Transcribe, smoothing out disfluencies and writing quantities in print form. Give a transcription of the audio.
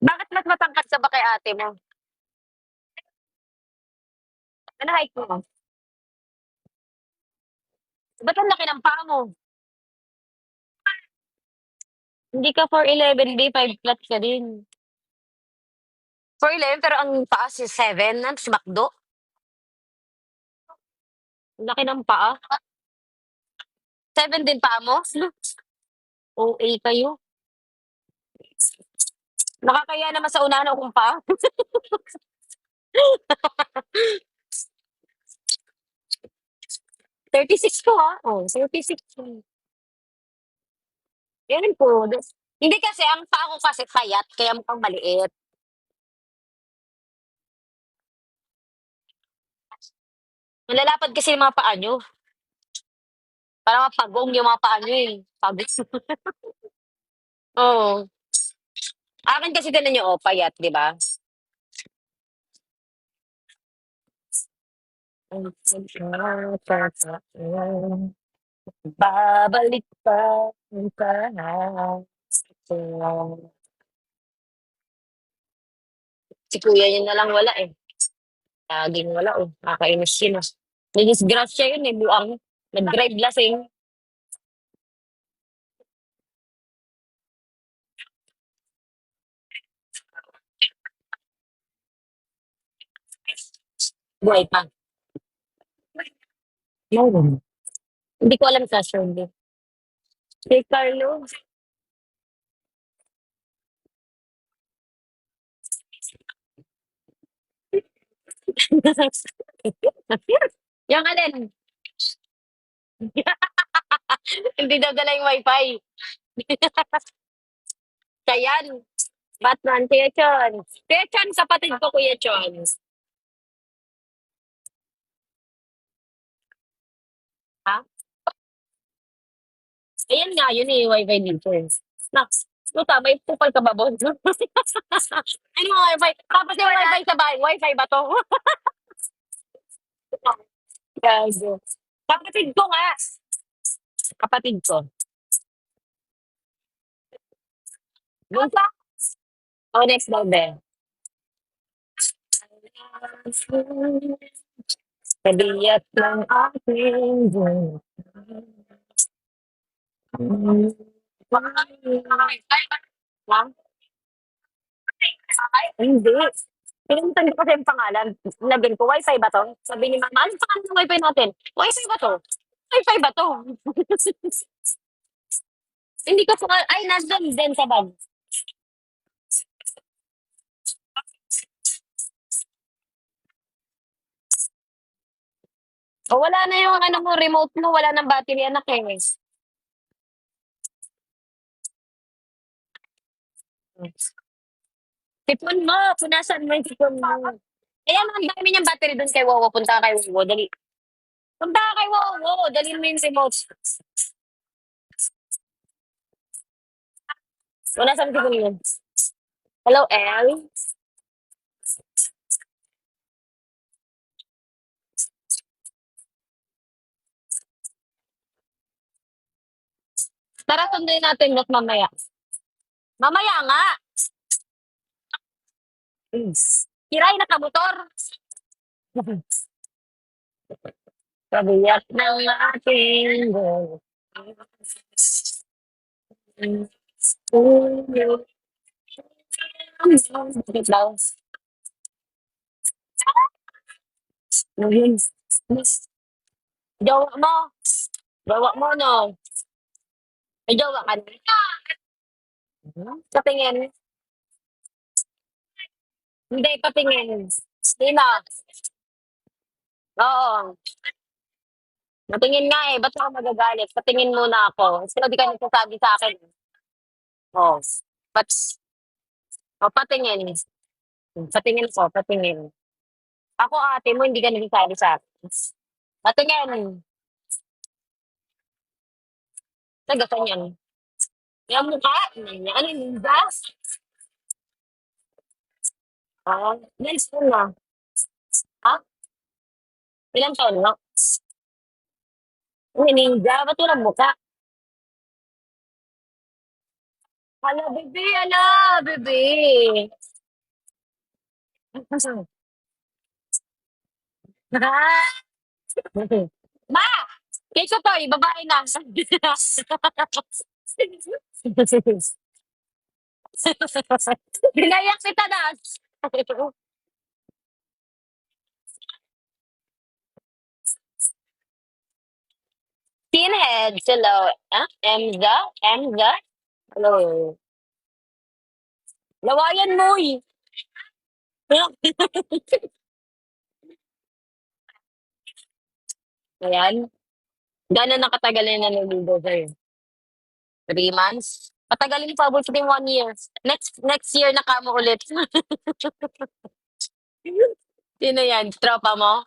Bakit mas matangkad ka ba kay ate mo? Ano height mo? Ba't ang laki ng paa mo? Hindi ka 4'11", di 5 flat ka din. 4'11", pero ang paa si 7, ano si McDo? Ang laki ng paa. 7 din paa mo? OA kayo. Nakakahiya naman sa unahan akong paa. 36 ko, ha? Oh, 36. Yan po. Hindi kasi, ang paa ko kasi payat, kaya mukhang maliit. Malalapad kasi yung mga paa nyo. Parang mapagong yung mga paa nyo eh. Pagos. Oo. Akin kasi tinan nyo, oh, payat, di ba? Babalik pa ka. Si kuya yun na lang wala eh. Laging wala oh. Nakakainis yun ah. Nadisgrasya yun eh, buang. Nag-drive lasing. Buhay pa. Meron. Hindi ko alam sa survey. Si Carlo. Yung alin. Hindi daw dala yung wifi. Siya yan. Batman, Kuya Chon. Kuya Chon, kapatid ko, Kuya Chon. Ha? Ayan nga, yun eh, wifi dito eh. Max, tuta, may pupal ka ba, Bon? Ano wifi? Tapos yung wifi sa bahay, wifi ba to? Gago. Kapatid ko nga. Kapatid ko. Doon pa. Oh, next daw, be. Kabiyat ng aking buhay. Ha? Ay, hindi. Pinuntan ko kasi yung pangalan. Lagyan ko, wifi ba to? Sabi ni mama, ano pangalan ng wifi natin? Wifi ba to? Wifi ba to? Hindi ko pa, ay, nandun din sa bag. O, wala na yung ano mo, remote mo, wala nang battery, anak eh. Tipon mo, punasan mo yung tipon mo. Ayan, ang dami niyang battery doon kay Wowo. Punta ka kay Wowo, dali. Punta ka kay Wowo, dalhin mo yung remote. Punasan mo tipon mo. Hello, Elle? Tara, sunduin natin Lot mamaya. Mamaya nga! Please. Kiray, nakamotor. Kabiyak ng ating Bakit daw? Yun. Jowa mo. Jowa mo, no? May jowa ka na. Sa tingin. Hindi, patingin. Sino? Oo. Patingin nga eh. Ba't ako magagalit? Patingin muna ako. Sino di ka nagsasabi sa akin? Oh. Ba't? Oh, patingin. Patingin ko, patingin. Ako ate mo, hindi ka nagsasabi sa akin. Patingin. Nagasan yan. Yung mukha. Ano yung gas? Ah, nice mo na. Ha? Ilang taon na? Ninja, ba't walang mukha? Hala, bebe, hala, bebe. Ma! Cake ko 'to, babae na. Binayak kita na. Pinheads, hello. Ah, Emza? Emza? Hello. Lawayan mo eh. Ayan. Gano'n na katagal na naliligo sa'yo? 3 months? Patagalin pa, abot din 1 year. Next year na kamo ulit. Sino yan? Tropa mo?